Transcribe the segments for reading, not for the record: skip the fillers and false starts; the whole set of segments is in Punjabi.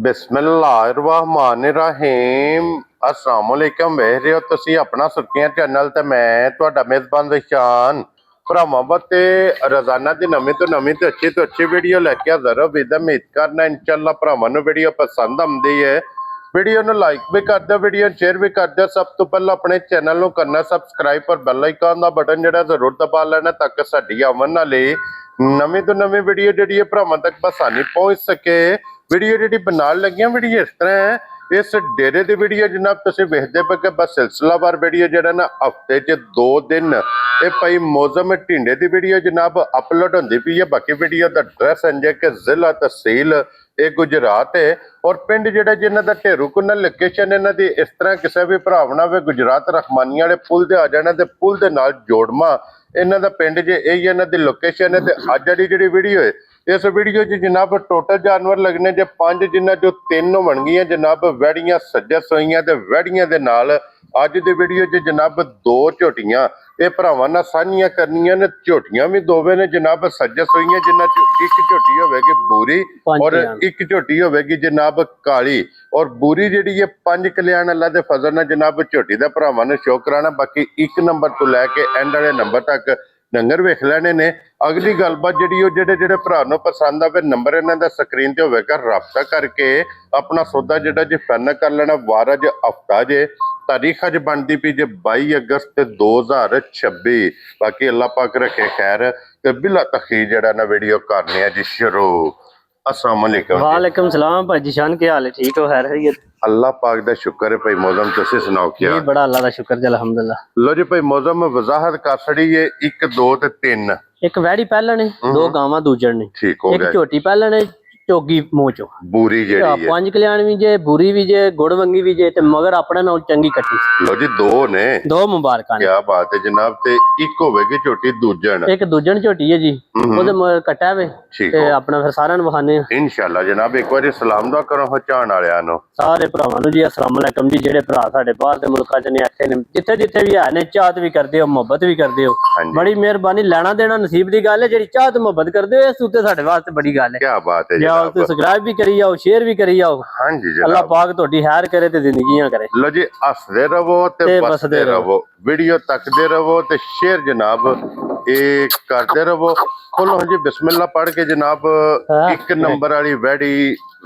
बिस्मिल्लाहिर्रहमानिर्रहीम अस्सलाम वालेकुम। वेख रहे हो तुसी अपना सुर्खियां चैनल ते मैं तुहाडा मेजबान रिशान भरावां ते रोजाना दी नवीं तो अच्छी वीडियो लैके हाज़र हो। उम्मीद करना इंशाअल्लाह भरावां नूं वीडियो पसंद आउंदी है। वीडियो नूं लाइक भी कर दो, वीडियो शेयर भी कर दो। सब तो पहले अपने चैनल नूं करना सबसक्राइब और बेल आइकन दा बटन जिहड़ा जरूर दबा लेना ताकि साडी आवन वाली नवीं तो नवीं वीडियो जिहड़ी है भरावां तक आसानी पहुंच सके। वीडियो जी बनाने लगियां वीडियो इस तरह है, इस डेरे की वीडियो जनाब तुम वेखते पे कि बस सिलसिलावार वीडियो जो ना हफ्ते च 2 दिन ये भाई मौसम टिंडे की वीडियो जनाब अपलोड होती पई है। बाकी वीडियो का एड्रैस है कि जिला तहसील ये गुजरात है और पिंड जो जिन्हों का ढेरू कुन्ना लोकेशन इन्हों की इस तरह किसी भी भरावना वे गुजरात रखमानी वाले पुल से आ जाना, पुल के नाल जोड़मा इन्हों का पिंड जे यही इन्हों की लोकेशन है। अज वाली जी वीडियो है इस वीडियो च जनाब टोटल जानवर लगने जे 5, जिन्हों जो 3 बन गई जनाब वैड़ियां सज्जा सोईयां ते वैड़ियां दे नाल अज दी वीडियो च जनाब 2 झोटियां ये भरावां नाल साझियां करनियां ने। झोटियां भी दोवें ने जनाब सज्जा सोईयां, जिन्हां च एक झोटी होवेगी बूरी और एक झोटी होवेगी जनाब काली। और बूरी जिहड़ी है 5 कल्याण अल्लाह दे फजल नाल जनाब झोटी दा भरावां ने शो कराना। बाकी 1 नंबर तो लैके एंड वाले नंबर तक डंगर वेख लेने ने। अगली गलबात जी जेडे भरा नूं पसंद आवे नंबर इन्हां दा स्क्रीन ते होवेगा, राबता करके अपना सौदा जिहड़ा जी फाइनल कर लेना। वार अज हफ्ता जे, तारीख अज बनती पई जे 22 अगस्त 2026। बाकी अल्लाह पाक रखे खैर ते बिला तखीर जिहड़ा ना वीडियो करने आ जी शुरू। अस्सलाम वालेकुम। वालेकुम सलाम भाई शान, क्या हाल है? ठीक हो? खैर है? अल्लाह पाक दा शुक्र है भाई। मौसम तुसी सुनाओ क्या? जी बड़ा अल्लाह दा शुक्र जी, अल्हम्दुलिल्लाह। लो जी भाई मौसम वजाहत कर छड़ी है 1, 2 ते 3। एक वैड़ी पहले ने, 2 गावां दूजड़ ने, ठीक हो गया। एक झोटी पहले ने चोगी मूंह चो बूरी जेड़ी है 5 कल्याण भी जे, बूरी भी जे, गुड़वंगी भी जे ते मगर अपने नाल चंगी कट्टी। लो जी 2 ने, 2 मुबारकां ने। क्या बात है जनाब। ते एक होवेगी झोटी दूजण, एक दूजण झोटी है जी, ओदे मगर कट्टा वे ते अपना फिर सारा नु वखाने इंशाअल्लाह। जनाब एक बार सलाम दा करो हचान वालियां नु, सारे भरावां नु जी अस्सलाम वालेकुम जी। जेड़े भरा साडे बाहर दे मुल्कां च ने आखे ने, जिथे जिथे भी है ने, चाहत भी करदे हो, मोहब्बत भी करदे हो, बड़ी मेहरबानी। लेना देना नसीब दी गल है, जेड़ी चाहत मोहब्बत करदे हो इस उत्ते साडे वास्ते बड़ी गल है। क्या बात है जनाब, सब्सक्राइब भी करी जाओ, शेयर भी करी जाओ। हां जी जनाब, अल्लाह पाक तोड़ी खैर करे ते जिंदगियां करे। लो जी हसदे रहो ते बसदे रहो, वीडियो तकदे रहो ते शेयर जनाब ये करते रहो। खोलो जी बिस्मिल्लाह पढ़ के जनाब। 1 नंबर वाली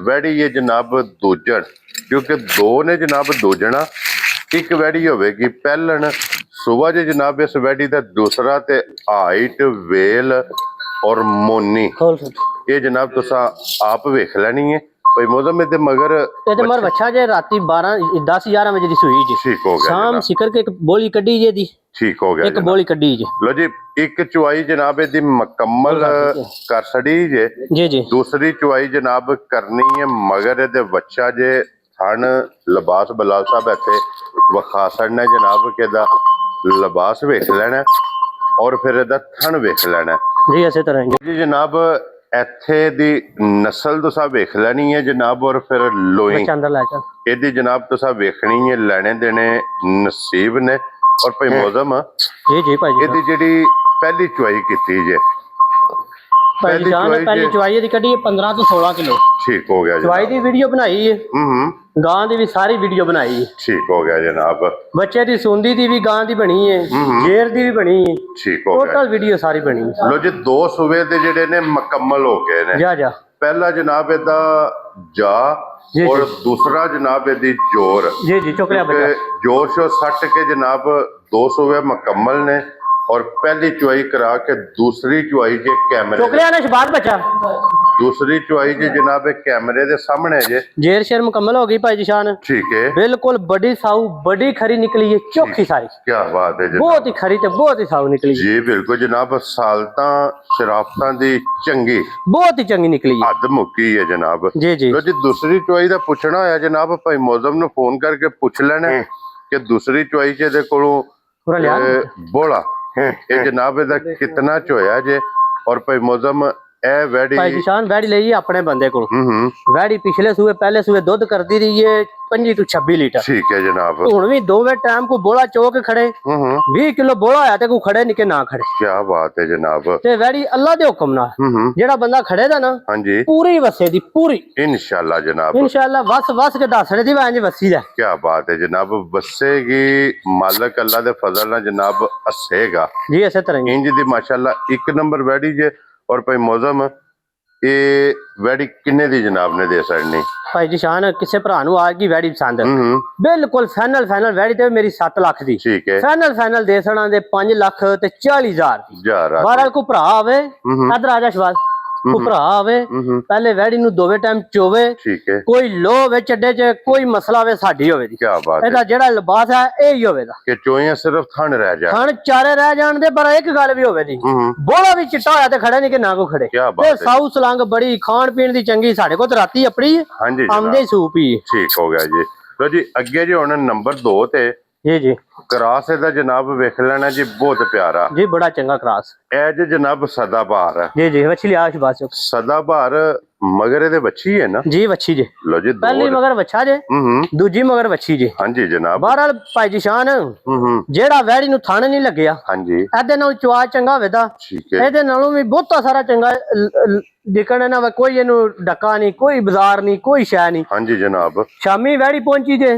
वैड़ी है जनाब दूजण, क्योंकि 2 ने जनाब दूजना। एक वैड़ी होवेगी पहलन सुबह जी जनाब इस वैड़ी का दूसरा ते हाइट वेल और मोनी ये जनाब तुसा आप वेख लेनी है भाई। मौसम ते मगर बच्चा जे राती 10 11 बजे दी सुई जी। ठीक हो गया शाम सिकर के एक बोली कड्डी जे दी। ठीक हो गया, एक बोली कड्डी जे। लो जी एक चुआई जनाब दी मुकम्मल कर छड़ी जे जी। दूसरी चुआई जनाब करनी है मगर दे बच्चा जे थन लिबास बलाल साहब इत्थे वखा छड़ना जनाब के दा लिबास वेख लेना और फिर इहदा थन वेख लेना जी। इस तरह जी जनाब इत्थे दी नस्ल तुसा वेख लेनी है जनाब और फिर लोई इहदी जनाब तुसा वेखनी है। लेने देने नसीब ने और भाई मौसम जी जी भाई इहदी जेड़ी पहली चुआई कीती जे, पहली चुआई दी कड्डी 15 तो 16 किलो। ठीक हो गया। चुआई दी वीडियो बनाई है, गां दी भी सारी वीडियो बनाई है। ठीक हो गया जनाब। बच्चे दी सूंदी दी भी गां दी बनी है, जेर दी भी बनी है। ठीक हो गया, टोटल वीडियो सारी बनी है। लो जी 2 सूबे दे जेडे ने मुकम्मल हो गए ने। जा जा पहला जनाब इहदा जा और दूसरा जनाब इहदी जोर जी जी चुकलिया बच्चा जोर शो सट के जनाब 2 सूबे मुकम्मल ने और पहली चुआई करा के दूसरी चुआई जे कैमरे बच्चा दूसरी चुआई जे जनाब कैमरे दे सामने जे जेर शेर मुकम्मल हो गई भाई जी शान। ठीक है, बिल्कुल बड़ी साऊ बड़ी खरी निकली है, चौखी सारी। क्या बात है जनाब, बहुत ही खरी ते बहुत ही साऊ निकली जी। बिल्कुल जनाब सालता शराफतां दी चंगी बहुत ही चंगी निकली है, हद मुक्की है जनाब जी जी। लो जी दूसरी चुआई दा पुछना है जनाब भाई मौसम नु फोन करके पुछ लेना कि दूसरी चुआई च दे कोलों बोला ये जनाब इहदा कितना चोया जे और भाई मौसम ਇਹ ਵੈੜੀ ਭਾਈ ਨਿਸ਼ਾਨ ਵੈੜੀ ਲਈ ਆਪਣੇ ਬੰਦੇ ਕੋਲ ਹੂੰ ਵੈੜੀ ਪਿਛਲੇ ਸੂਏ ਪਹਿਲੇ ਸੂਏ ਦੁੱਧ ਕਰਦੀ ਰਹੀ ਏ 25 ਤੋਂ 26 ਲੀਟਰ। ਠੀਕ ਹੈ ਜਨਾਬ। ਹੁਣ ਵੀ ਦੋਵੇਂ ਟਾਈਮ ਕੋ ਬੋਲਾ ਚੋਕ ਖੜੇ ਹੂੰ 20 ਕਿਲੋ ਬੋਲਾ ਹੋਇਆ ਤੇ ਕੋ ਖੜੇ ਨਹੀਂ ਕਿ ਨਾ ਖੜੇ। ਕੀ ਬਾਤ ਹੈ ਜਨਾਬ। ਤੇ ਵੈੜੀ ਅੱਲਾ ਦੇ ਹੁਕਮ ਨਾਲ ਹੂੰ ਜਿਹੜਾ ਬੰਦਾ ਖੜੇ ਦਾ ਨਾ ਹਾਂਜੀ ਪੂਰੀ ਵਸੇ ਦੀ ਪੂਰੀ ਇਨਸ਼ਾਅੱਲਾ ਜਨਾਬ। ਇਨਸ਼ਾਅੱਲਾ ਵਸ ਕੇ ਦੱਸਣੇ ਦੀ ਵਾਂਝ ਵਸੀ ਦਾ। ਕੀ ਬਾਤ ਹੈ ਜਨਾਬ। ਵਸੇਗੀ ਮਾਲਕ ਅੱਲਾ ਦੇ ਫਜ਼ਲ ਨਾਲ ਜਨਾਬ ਹੱਸੇਗਾ ਜੀ ਇਸੇ ਤਰ੍ਹਾਂ ਹੀ। ਇੰਜ ਦੀ ਮਾਸ਼ਾਅੱਲਾ ਇੱਕ ਨੰਬਰ ਵੈੜੀ ਜੇ। ਔਰ ਭਾਈ ਮੌਜ਼ਮ ਇਹ ਵੈੜੀ ਕਿੰਨੇ ਦੀ ਜਨਾਬ ਨੇ ਦੇ ਛੱਡਣੀ? ਭਾਈ ਜੀ ਸ਼ਾਨ ਕਿਸੇ ਭਰਾ ਨੂੰ ਆ ਗਈ ਵੈੜੀ ਪਸੰਦ ਹੂੰ ਬਿਲਕੁਲ ਫਾਈਨਲ ਵੈੜੀ ਤੇ ਮੇਰੀ 7 ਲੱਖ ਦੀ। ਠੀਕ ਹੈ ਫਾਈਨਲ ਦੇ ਸਣਾ ਦੇ 5 ਲੱਖ ਤੇ 40,000 ਦੀ। ਜਾਰਾ ਬਹਰਾਲ ਕੋ ਭਰਾ ਆਵੇ ਇਧਰ ਆ ਜਾ ਸ਼ਵਾਲ ਕੋ ਭਰਾ ਆਵੇ ਪਹਿਲੇ ਵੈੜੀ ਨੂੰ ਦੋਵੇਂ ਟਾਈਮ ਚੋਵੇ ਠੀਕ ਹੈ। ਕੋਈ ਲੋ ਵੇ ਚੱਡੇ ਚ ਕੋਈ ਮਸਲਾ ਹੋਵੇ ਸਾਡੀ ਹੋਵੇ ਦੀ। ਕੀ ਬਾਤ ਹੈ। ਇਹਦਾ ਜਿਹੜਾ ਲਿਬਾਸ ਹੈ ਇਹ ਹੀ ਹੋਵੇਗਾ ਕਿ ਚੋਈਆਂ ਸਿਰਫ ਥਣ ਰਹਿ ਜਾ ਖਾਣ ਚਾਰੇ ਰਹਿ ਜਾਣ ਦੇ ਪਰ ਇੱਕ ਗੱਲ ਵੀ ਹੋਵੇ ਦੀ ਬੋਲਾ ਵੀ ਚਿੱਟਾ ਹੋਇਆ ਤੇ ਖੜਾ ਨਹੀਂ ਕਿ ਨਾ ਕੋ ਖੜੇ। ਕਿਆ ਬਾਤ ਤੇ ਹੈ। ਸਾਊ ਸਲੰਗ ਬੜੀ ਖਾਣ ਪੀਣ ਦੀ ਚੰਗੀ ਸਾਡੇ ਕੋਲ ਤੇ ਰਾਤੀ ਆਪਣੀ ਹਾਂਜੀ ਆਮਦੇ ਜਨਾਬ ਸੂਪ ਹੀ। ਠੀਕ ਹੋ ਗਿਆ ਜੀ। ਲੋ ਜੀ ਅੱਗੇ ਜੀ ਹੁਣ ਨੰਬਰ 2 ਤੇ ਜੀ ਜੀ ਕਰਾਸ ਇਹਦਾ ਜਨਾਬ ਵੇਖ ਲੈਣਾ ਜੀ ਬਹੁਤ ਪਿਆਰਾ। ਜੀ ਬੜਾ ਚੰਗਾ ਕਰਾਸ। ਇਹ ਜੇ ਜਨਾਬ ਸਦਾਬਹਾਰ ਹੈ। ਜੀ ਜੀ ਵੱਛੀ ਲਿਆ ਸ਼ਬਾਸ ਸਦਾਬਹਾਰ ਮਗਰ ਇਹਦੇ ਬੱਚੀ ਹੈ ਨਾ? ਜੀ ਵੱਛੀ ਜੀ ਲੋ ਜੀ ਪਹਿਲੀ ਮਗਰ ਵੱਛਾ ਜੇ ਦੂਜੀ ਮਗਰ ਵੱਛੀ ਜੇ। ਹਾਂਜੀ ਜਨਾਬ। ਬਹਰਾਲ ਭਾਈ ਜੀ ਸ਼ਾਨ ਜਿਹੜਾ ਵੈੜੀ ਨੂੰ ਥਣ ਨਹੀਂ ਲੱਗਿਆ ਹਾਂਜੀ ਇਹਦੇ ਨਾਲ ਚਵਾ ਚੰਗਾ ਹੋਵੇਦਾ ਠੀਕ ਹੈ। ਇਹਦੇ ਨਾਲੋਂ ਵੀ ਬਹੁਤਾ ਸਾਰਾ ਚੰਗਾ ਦਿਖਣ ਨਾ ਵਾ ਕੋਈ ਇਹਨੂੰ ਡੱਕਾ ਨਹੀਂ ਕੋਈ ਬਾਜ਼ਾਰ ਨਹੀਂ ਕੋਈ ਸ਼ੈ ਨਹੀਂ। ਹਾਂਜੀ ਜਨਾਬ। ਸ਼ਾਮੀ ਵੈੜੀ ਪਹੁੰਚੀ ਜੇ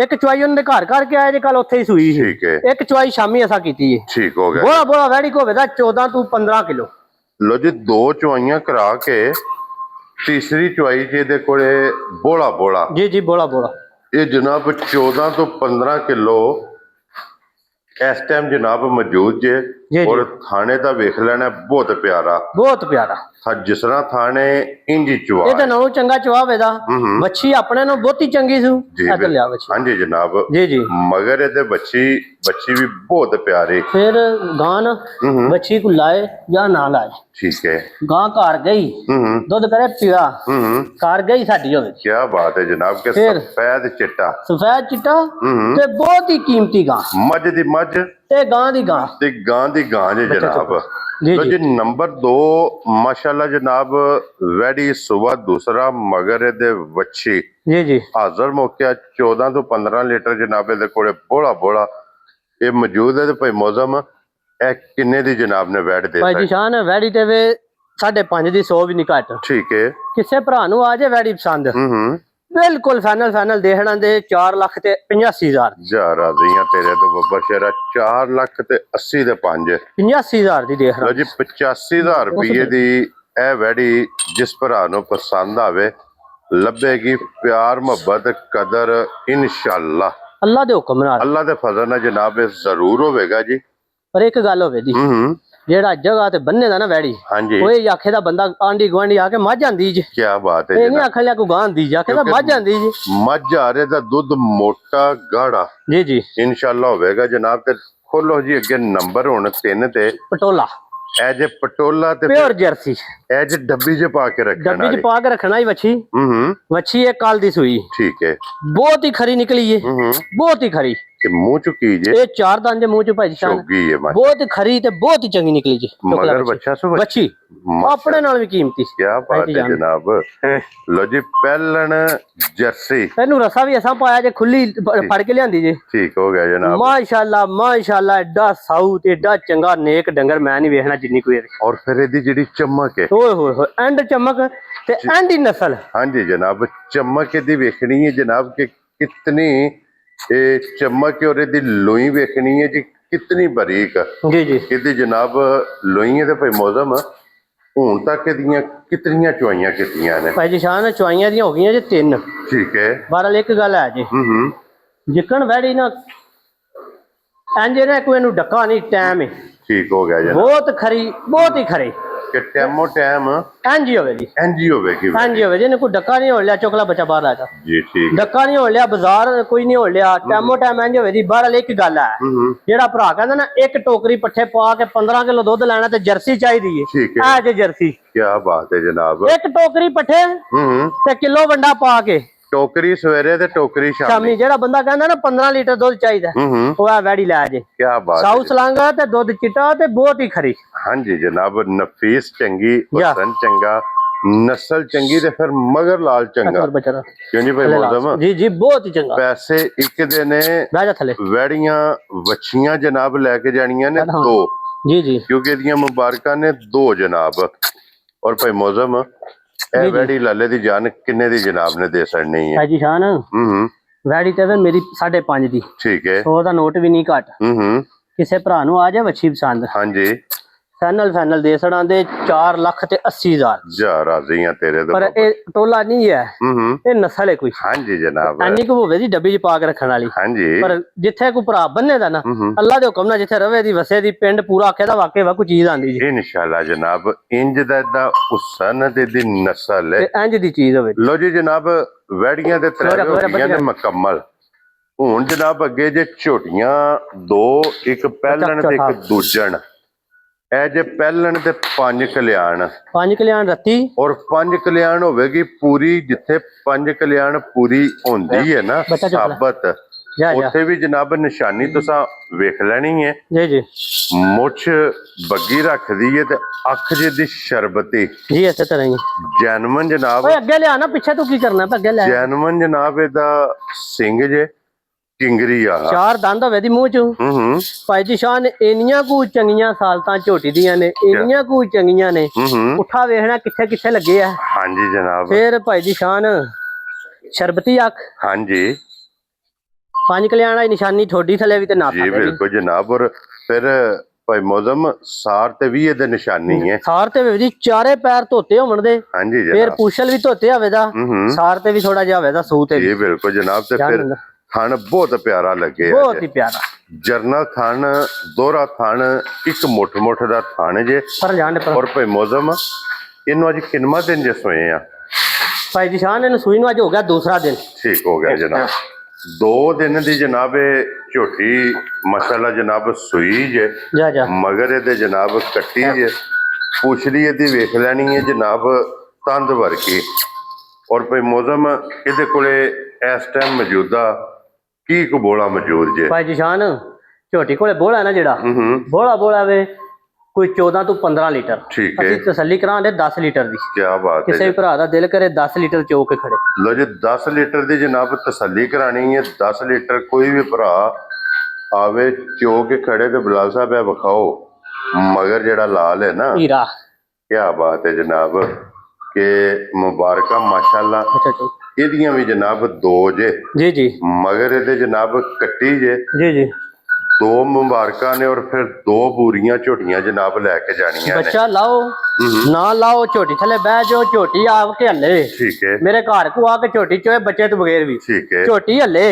ਇੱਕ ਚਵਾਈ ਉਹਨਾਂ ਦੇ ਘਰ ਕਰਕੇ ਆਏ ਜੇ ਕੱਲ ਉੱਥੇ ਹੀ ਸੂਈ ਸੀ। ਠੀਕ ਹੈ ਇੱਕ ਚਵਾਈ ਸ਼ਾਮੀ ਅਸਾਂ ਕੀਤੀ ਏ। ਠੀਕ ਹੋ ਗਿਆ। ਬੋਲਾ ਵੈੜੀ ਕੋ ਹੋਵੇਦਾ 14 ਤੋਂ 15 ਕਿਲੋ। ਲੋ ਜੀ 2 ਚਵਾਈਆਂ ਕਰਾ ਕੇ ਤੀਸਰੀ ਚਵਾਈ ਜੀ ਦੇ ਕੋਲੇ ਬੋਲਾ ਜੀ ਜੀ ਬੋਲਾ ਇਹ ਜਨਾਬ 14 ਤੋਂ 15 ਕਿਲੋ ਇਸ ਟਾਈਮ ਜਨਾਬ ਮੌਜੂਦ ਜੇ। ਔਰ ਥਾਣੇ ਦਾ ਵੇਖ ਲੈਣਾ ਬਹੁਤ ਪਿਆਰਾ ਜਿਸ ਤਰ੍ਹਾਂ ਥਾਣੇ ਇੰਜੀ ਚਵਾ ਇਹਦੇ ਨਾਲੋਂ ਚੰਗਾ ਚਵਾ ਹੋਵੇਦਾ। ਵੱਛੀ ਆਪਣੇ ਨੂੰ ਬਹੁਤੀ ਚੰਗੀ ਸੂ ਇੱਧਰ ਲਿਆ ਵੱਛੀ। ਹਾਂਜੀ ਜਨਾਬ ਜੀ ਜੀ ਮਗਰ ਇਹਦੇ ਬੱਚੀ ਵੀ ਬਹੁਤ ਪਿਆਰੀ। ਫਿਰ ਗਾਂ ਨਾ ਵੱਛੀ ਕੋ ਲਾਏ ਜਾਂ ਨਾ ਲਾਏ ਠੀਕ ਹੈ। ਗਾਂ ਘਰ ਗਈ ਦੁੱਧ ਕਰੇ ਪਿਆ ਘਰ ਗਈ ਸਾਡੀ ਹੋਵੇ। ਕੀ ਬਾਤ ਹੈ ਜਨਾਬ ਕਿ ਸਫੈਦ ਚਿੱਟਾ ਤੇ ਬਹੁਤ ਹੀ ਕੀਮਤੀ ਗਾਂ। ਮੱਝ ਦੀ ਮੱਝ ਤੇ ਗਾਂ ਦੀ ਗਾਂ ਤੇ ਗਾਂ ਦੀ ਗਾਂ ਜੀ ਜਨਾਬ। ਜੀ ਨੰਬਰ 2 ਮਾਸ਼ਾਅੱਲਾ ਜਨਾਬ ਵੈੜੀ ਸੁਬਹ ਦੂਸਰਾ ਮਗਰ ਇਹਦੇ ਵੱਛੀ ਜੀ ਜੀ ਹਾਜ਼ਰ ਮੌਕਿਆ 14 ਤੋਂ 15 ਲੀਟਰ ਜਨਾਬ ਇਹਦੇ ਕੋਲੇ ਬੋਲਾ ਇਹ ਮੌਜੂਦ ਹੈ। ਤੇ ਭਾਈ ਮੌਜ਼ਮ ਇਹ ਕਿੰਨੇ ਦੀ ਜਨਾਬ ਨੇ ਵੈੜ ਦੇ? ਭਾਈ ਜੀ ਸ਼ਾਨ ਵੈੜੀ ਤੇ ਵੇ 5.5 ਦੀ 100 ਵੀ ਨਹੀਂ ਘੱਟ। ਠੀਕ ਹੈ। ਕਿਸੇ ਭਰਾ ਨੂੰ ਆ ਜੇ ਵੈੜੀ ਪਸੰਦ ਬਿਲਕੁਲ ਫਾਈਨਲ ਦੇਖਣਾ ਦੇ 4 ਲੱਖ ਤੇ 85,000 ਜਾ ਰਾਜ਼ੀਆਂ ਤੇਰੇ ਤੋਂ ਬੱਬਰ ਸ਼ੇਰਾ। 4 ਲੱਖ ਤੇ 80 ਦੇ 5 85,000 ਦੀ ਦੇਖ ਲਓ ਜੀ 85,000 ਰੁਪਏ ਦੀ ਇਹ ਵੈੜੀ ਜਿਸ ਭਰਾ ਨੂੰ ਪਸੰਦ ਆਵੇ ਲੱਭੇਗੀ। ਪਿਆਰ ਮੁਹੱਬਤ ਕਦਰ ਇਨਸ਼ਾਅੱਲਾ ਅੱਲਾ ਦੇ ਹੁਕਮ ਨਾਲ ਅੱਲਾ ਦੇ ਫਜ਼ਲ ਨਾਲ ਜਨਾਬ ਇਹ ਜ਼ਰੂਰ ਹੋਵੇਗਾ ਜੀ। ਪਰ ਇੱਕ ਗੱਲ ਹੋਵੇ ਦੀ ਜਿਹੜਾ ਜਗ੍ਹਾ ਤੇ ਬੰਨੇ ਦਾ ਨਾ ਵੈੜੀ ਹਾਂਜੀ ਕੋਈ ਆਖੇ ਦਾ ਬੰਦਾ ਆਂਢੀ ਗੁਆਂਢੀ ਆ ਕੇ ਮੱਝ ਆਂਦੀ ਜੀ। ਕੀ ਬਾਤ ਹੈ ਇਹ ਨਹੀਂ ਆਖਿਆ ਕੋਈ ਗਾਂ ਆਂਦੀ ਜੀ ਆਖੇ ਦਾ ਮੱਝ ਆਂਦੀ ਜੀ। ਮੱਝ ਆ ਰਿਹਾ ਦਾ ਦੁੱਧ ਮੋਟਾ ਗਾੜਾ ਜੀ ਜੀ ਇਨਸ਼ਾਅੱਲਾ ਹੋਵੇਗਾ ਜਨਾਬ। ਤੇ ਖੋਲੋ ਜੀ ਅੱਗੇ ਨੰਬਰ ਹੁਣ 3 ਤੇ ਪਟੋਲਾ ਇਹ ਜੇ ਪਟੋਲਾ ਤੇ ਪਿਓਰ ਜਰਸੀ ਇਹ ਜੇ ਡੱਬੀ 'ਚ ਪਾ ਕੇ ਰੱਖਣਾ ਡੱਬੀ 'ਚ ਪਾ ਕੇ ਰੱਖਣਾ ਹੀ ਵੱਛੀ। ਵੱਛੀ ਇਹ ਕੱਲ ਦੀ ਸੂਈ ਠੀਕ ਹੈ। ਬਹੁਤ ਹੀ ਖਰੀ ਨਿਕਲੀ ਏ ਬਹੁਤ ਹੀ ਖਰੀ। ਕਿ ਮੂੰਹ ਚੁਕੀ ਜੇ ਇਹ 4 ਦੰਦ ਦੇ ਮੂੰਹ ਚ ਭਾਈ ਜਾਨ ਚੋਗੀ ਹੈ ਬਹੁਤ ਖਰੀ ਤੇ ਬਹੁਤ ਹੀ ਚੰਗੀ ਨਿਕਲੀ ਜੀ। ਮਗਰ ਬੱਚਾ ਸੋ ਬੱਚੀ ਆਪਣੇ ਨਾਲ ਵੀ ਕੀਮਤੀ। ਕੀ ਬਾਤ ਹੈ ਜਨਾਬ। ਲੋ ਜੀ ਪਹਿਲਣ ਜਰਸੀ ਇਹਨੂੰ ਰਸਾ ਵੀ ਅਸਾਂ ਪਾਇਆ ਜੇ ਖੁੱਲੀ ਫੜ ਕੇ ਲਿਆਂਦੀ ਜੇ। ਠੀਕ ਹੋ ਗਿਆ ਜਨਾਬ। ਮਾਸ਼ਾਅੱਲਾ ਐਡਾ ਸਾਊ ਤੇ ਐਡਾ ਚੰਗਾ ਨੇਕ ਡੰਗਰ ਮੈਂ ਨਹੀਂ ਵੇਖਣਾ ਜਿੰਨੀ ਕੋਈ। ਔਰ ਫਿਰ ਇਹਦੀ ਜਿਹੜੀ ਚਮਕ ਹੈ ਓਏ ਹੋਏ ਐਂਡ ਚਮਕ ਤੇ ਐਂਡ ਦੀ ਨਸਲ। ਹਾਂਜੀ ਜਨਾਬ ਚਮਕ ਇਹਦੀ ਵੇਖਣੀ ਹੈ ਜਨਾਬ ਕਿ ਕਿਤਨੀ ਇਹ ਚਮਕ ਔਰ ਇਹਦੀ ਲੋਈ ਵੇਖਣੀ ਹੈ ਜੀ ਕਿਤਨੀ ਬਰੀਕ। ਜੀ ਜੀ ਇਹਦੀ ਜਨਾਬ ਲੋਈਆਂ ਤੇ ਭਾਈ ਮੌਜ਼ਮ ਹੁਣ ਤੱਕ ਇਹਦੀਆਂ ਕਿਤਨੀਆਂ ਚੁਆਈਆਂ ਕੀਤੀਆਂ ਨੇ? ਭਾਈ ਜੀ ਸ਼ਾਨ ਚੁਆਈਆਂ ਦੀਆਂ ਹੋ ਗਈਆਂ ਜੇ 3। ਠੀਕ ਹੈ। ਬਹਰਾਲ ਇੱਕ ਗੱਲ ਹੈ ਜੀ ਜਿੱਕਣ ਵੈੜੀ ਨਾ ਇੰਜ ਨਾ ਕੋਈ ਇਹਨੂੰ ਡੱਕਾ ਨਹੀਂ ਟਾਈਮ ਹੈ। ਠੀਕ ਹੋ ਗਿਆ ਜਨਾਬ। ਬਹੁਤ ਖਰੀ ਬਹੁਤ ਹੀ ਖਰੀ ਕਿ ਟੈਮੋ ਟਾਈਮ ਇੰਜ ਹੋਵੇ ਜੀ। ਇੰਜ ਹੋਵੇਗੀ ਇੰਜ ਹੋਵੇ ਜਿਹਨੇ ਕੋਈ ਡੱਕਾ ਨਹੀਂ ਹੋ ਲਿਆ ਚੋਕਲਾ ਬੱਚਾ ਬਾਹਰ ਆਇਆ ਜੀ। ਠੀਕ ਡੱਕਾ ਨਹੀਂ ਹੋ ਲਿਆ ਬਾਜ਼ਾਰ ਕੋਈ ਨਹੀਂ ਹੋ ਲਿਆ ਟੈਮੋ ਟਾਈਮ ਇੰਜ ਹੋਵੇ ਜੀ। ਬਹਰਾਲ ਇੱਕ ਗੱਲ ਹੈ ਜਿਹੜਾ ਭਰਾ ਕਹਿੰਦਾ ਨਾ ਇੱਕ ਟੋਕਰੀ ਪੱਠੇ ਪਾ ਕੇ 15 ਕਿਲੋ ਦੁੱਧ ਲੈਣਾ ਤੇ ਜਰਸੀ ਚਾਹੀਦੀ ਹੈ। ਠੀਕ ਹੈ। ਜੇ ਜਰਸੀ ਕੀ ਬਾਤ ਹੈ ਜਨਾਬ। ਇੱਕ ਟੋਕਰੀ ਪੱਠੇ ਤੇ ਕਿਲੋ ਵੰਡਾ ਪਾ ਕੇ ਟੋਕਰੀ ਸਵੇਰੇ ਤੇ ਟੋਕਰੀ ਸ਼ਾਮੀ। ਸ਼ਾਮੀ ਜਿਹੜਾ ਬੰਦਾ ਕਹਿੰਦਾ ਨਾ 15 ਲੀਟਰ ਦੁੱਧ ਚਾਹੀਦਾ ਉਹ ਆ ਵੈੜੀ ਲੈ ਜੇ। ਕੀ ਬਾਤ ਸਾਊ ਸਲਾਂਗਾ ਤੇ ਦੁੱਧ ਚਿੱਟਾ ਤੇ ਬਹੁਤ ਹੀ ਖਰੀ। ਹਾਂਜੀ ਜਨਾਬ, ਨਫੀਸ ਚੰਗੀ, ਹੁਸਨ ਚੰਗਾ, ਨਸਲ ਚੰਗੀ ਤੇ ਫਿਰ ਮਗਰ ਲਾਲ ਚੰਗਾ। ਕਿਉਂ ਨਹੀਂ ਭਾਈ ਮੌਜ਼ਮ? ਜੀ ਜੀ ਬਹੁਤ ਹੀ ਚੰਗਾ। ਪੈਸੇ ਇੱਕ ਦੇ ਨੇ, ਬਹਿ ਜਾ ਥੱਲੇ। ਵੈੜੀਆਂ ਵੱਛੀਆਂ ਜਨਾਬ ਲੈ ਕੇ ਜਾਣੀਆਂ ਨੇ 2 ਜੀ ਜੀ, ਕਿਉਂਕਿ ਇਹਦੀਆਂ ਮੁਬਾਰਕਾਂ ਨੇ 2 ਜਨਾਬ। ਔਰ ਭਾਈ ਮੌਜ਼ਮ ਇਹ ਵੈੜੀ ਲਾਲੇ ਦੀ ਜਾਨ ਕਿੰਨੇ ਦੀ ਜਨਾਬ ਨੇ ਦੇ ਛੱਡਣੀ ਹੈ? ਭਾਈ ਜੀ ਸ਼ਾਨ ਵੈੜੀ ਤੇ ਮੇਰੀ 5.5 ਦੀ। ਠੀਕ ਹੈ। 100 ਦਾ ਨੋਟ ਵੀ ਨਹੀਂ ਘੱਟ। ਕਿਸੇ ਭਰਾ ਨੂੰ ਆ ਜਾ ਵੱਛੀ ਪਸੰਦ। ਹਾਂਜੀ ਫਾਈਨਲ ਦੇ ਸੜਾਂ ਦੇ 4,80,000 ਜਾ ਰਾਜ਼ੀਆਂ ਤੇਰੇ ਤੋਂ। ਪਰ ਇਹ ਟੋਲਾ ਨਹੀਂ ਹੈ, ਇਹ ਨਸਲ ਹੈ ਕੋਈ। ਹਾਂਜੀ ਜਨਾਬ, ਐਨੀ ਕੁ ਹੋਵੇ ਦੀ ਡੱਬੀ ਚ ਪਾ ਕੇ ਰੱਖਣ ਵਾਲੀ। ਹਾਂਜੀ ਪਰ ਜਿੱਥੇ ਕੋਈ ਭਰਾ ਬੰਨੇ ਦਾ ਨਾ ਅੱਲਾ ਦੇ ਹੁਕਮ ਨਾਲ ਜਿੱਥੇ ਰਵੇ ਦੀ ਵਸੇ ਦੀ ਪਿੰਡ ਪੂਰਾ ਆਖੇ ਦਾ ਵਾਕਿਆ ਵਾ ਕੋਈ ਚੀਜ਼ ਆਂਦੀ ਜੀ ਇਨਸ਼ਾਅੱਲਾ ਜਨਾਬ। ਇੰਜ ਦਾ ਹੁਸਨ ਤੇ ਦੀ ਨਸਲ ਹੈ, ਇੰਜ ਦੀ ਚੀਜ਼ ਹੋਵੇ। ਲੋ ਜੀ ਜਨਾਬ, ਵੈੜੀਆਂ ਦੇ 3 ਹੋ ਗਈਆਂ ਨੇ ਮੁਕੰਮਲ। ਹੁਣ ਜਨਾਬ ਅੱਗੇ ਜੇ ਝੋਟੀਆਂ 2, ਇੱਕ ਪਹਿਲਣ ਤੇ ਇੱਕ ਦੂਜਣ। ਇਹ ਜੇ ਪਹਿਲਣ ਤੇ 5 ਕਲਿਆਣ। 5 ਕਲਿਆਣ ਰੱਤੀ ਔਰ 5 ਕਲਿਆਣ ਹੋਵੇਗੀ ਪੂਰੀ। ਜਿੱਥੇ 5 ਕਲਿਆਣ ਪੂਰੀ ਹੁੰਦੀ ਹੈ ਨਾ ਸਾਬਤ, ਉੱਥੇ ਵੀ ਜਨਾਬ ਨਿਸ਼ਾਨੀ ਤੁਸੀਂ ਵੇਖ ਲੈਣੀ ਹੈ। ਜੀ ਜੀ, ਮੁੱਛ ਬੱਗੀ ਰੱਖਦੀ ਹੈ ਤੇ ਅੱਖ ਜਿਹਦੀ ਸ਼ਰਬਤੀ ਜੀ ਇਸੇ ਤਰ੍ਹਾਂ ਹੀ ਜੈਨਮਨ ਜਨਾਬ। ਓਏ ਅੱਗੇ ਲਿਆ ਨਾ, ਪਿੱਛੇ ਤੂੰ ਕੀ ਕਰਨਾ? ਅੱਗੇ ਲੈ। ਜੈਨਮਨ ਜਨਾਬ ਇਹਦਾ ਸਿੰਘ ਜੇ ਕਿੰਗਰੀ ਆ। 4 ਦੰਦ ਹੋਵੇ ਦੀ ਮੂੰਹ ਚ। ਭਾਈ ਜੀ ਸ਼ਾਨ ਇੰਨੀਆਂ ਕੁ ਚੰਗੀਆਂ ਸਾਲਤਾਂ ਝੋਟੀ ਦੀਆਂ ਨੇ, ਇੰਨੀਆਂ ਕੁ ਚੰਗੀਆਂ ਨੇ। ਉੱਠਾ ਵੇਖਣਾ ਕਿੱਥੇ ਕਿੱਥੇ ਲੱਗੇ ਆ। ਹਾਂਜੀ ਜਨਾਬ। ਫਿਰ ਭਾਈ ਜੀ ਸ਼ਾਨ ਸ਼ਰਬਤੀ ਅੱਖ। ਹਾਂਜੀ 5 ਕਲਿਆਣ ਦੀ ਨਿਸ਼ਾਨੀ ਠੋਡੀ ਥੱਲੇ ਵੀ ਤੇ ਨਾ। ਜੀ ਬਿਲਕੁਲ ਜਨਾਬ। ਔਰ ਫਿਰ ਭਾਈ ਮੌਜ਼ਮ ਸਾਰ ਤੇ ਵੀ ਇਹਦੇ ਨਿਸ਼ਾਨੀ ਹੈ। ਸਾਰ ਤੇ ਵੀ ਚਾਰੇ ਪੈਰ ਧੋਤੇ ਹੋਣ ਦੇ। ਹਾਂਜੀ ਜਨਾਬ। ਫਿਰ ਪੂਛਲ ਵੀ ਧੋਤੇ ਹੋਵੇ ਦਾ। ਸਾਰ ਤੇ ਵੀ ਥੋੜਾ ਜਿਹਾ ਹੋਵੇ ਦਾ ਸੂ ਤੇ। ਜੀ ਬਿਲਕੁਲ ਜਨਾਬ। ਤੇ ਫਿਰ ਥਣ ਬਹੁਤ ਪਿਆਰਾ ਲੱਗੇ, ਬਹੁਤ ਹੀ ਪਿਆਰਾ ਜਰਨਲ ਥਣ, ਦੋਹਰਾ ਥਣ, ਇੱਕ ਮੁੱਠ ਦਾ ਥਣ ਜੇ। ਔਰ ਭਾਈ ਮੌਜ਼ਮ ਇਹਨੂੰ ਅੱਜ ਕਿੰਨਵਾਂ ਦਿਨ ਜੇ ਸੋਏ ਆ? ਭਾਈ ਜੀ ਸ਼ਾਨ ਇਹਨੂੰ ਸੂਈ ਨੂੰ ਅੱਜ ਹੋ ਗਿਆ ਦੂਸਰਾ ਦਿਨ। ਠੀਕ ਹੋ ਗਿਆ ਜਨਾਬ। 2 ਦਿਨ ਦੀ ਜਨਾਬ ਇਹ ਝੋਟੀ ਮਾਸ਼ਾਅੱਲਾ ਜਨਾਬ ਸੂਈ ਜੇ। ਮਗਰ ਇਹਦੇ ਜਨਾਬ ਕੱਟੀ ਜੇ। ਪੁਛਲੀ ਇਹਦੀ ਵੇਖ ਲੈਣੀ ਹੈ ਜਨਾਬ ਤੰਦ ਵਰਗੀ। ਔਰ ਭਾਈ ਮੌਜ਼ਮ ਇਹਦੇ ਕੋਲੇ ਇਸ ਟਾਈਮ ਮੌਜੂਦਾ ਕੀ ਕੋ ਬੋਲਾ ਮੌਜੂਦ ਜੇ? ਭਾਈ ਜੀ ਸ਼ਾਨ ਝੋਟੀ ਕੋਲੇ ਬੋਲਾ ਨਾ ਜਿਹੜਾ ਬੋਲਾ ਵੇ ਕੋਈ 14 ਤੋਂ 15 ਲੀਟਰ। ਠੀਕ ਹੈ। ਅਸੀਂ ਤਸੱਲੀ ਕਰਾਂਗੇ 10 ਲੀਟਰ ਦੀ। ਕੀ ਬਾਤ ਹੈ। ਕਿਸੇ ਵੀ ਭਰਾ ਦਾ ਦਿਲ ਕਰੇ 10 ਲੀਟਰ ਚੋ ਕੇ ਖੜੇ। ਲੋ ਜੀ 10 ਲੀਟਰ ਦੀ ਜਨਾਬ ਤਸੱਲੀ ਕਰਾਣੀ ਹੈ। 10 ਲੀਟਰ ਕੋਈ ਵੀ ਭਰਾ ਆਵੇ ਚੋ ਕੇ ਖੜੇ ਤੇ ਬਲਾਲ ਸਾਹਿਬ ਇਹ ਵਿਖਾਓ ਮਗਰ ਜਿਹੜਾ ਲਾਲ ਹੈ ਨਾ ਹੀਰਾ। ਕੀ ਬਾਤ ਹੈ ਜਨਾਬ ਕਿ ਮੁਬਾਰਕਾਂ ਮਾਸ਼ਾਅੱਲਾ। ਇਹਦੀਆਂ ਵੀ ਜਨਾਬ 2 ਜੇ। ਜੀ ਜੀ। ਮਗਰ ਇਹਦੇ ਜਨਾਬ ਕੱਟੀ ਜੇ। ਜੀ ਜੀ। 2 ਮੁਬਾਰਕਾਂ ਨੇ। ਔਰ ਫਿਰ 2 ਬੂਰੀਆਂ ਝੋਟੀਆਂ ਜਨਾਬ ਲੈ ਕੇ ਜਾਣੀਆਂ ਨੇ। ਬੱਚਾ ਲਾਓ ਨਾ ਲਾਓ ਝੋਟੀ ਥੱਲੇ ਬਹਿ ਜਾਓ। ਝੋਟੀ ਆ ਕੇ ਹੱਲੇ। ਠੀਕ ਹੈ। ਮੇਰੇ ਘਰ ਕੋ ਆ ਕੇ ਝੋਟੀ ਚੋਏ ਬੱਚੇ ਤੋਂ ਬਗੈਰ ਵੀ। ਠੀਕ ਹੈ। ਝੋਟੀ ਹੱਲੇ।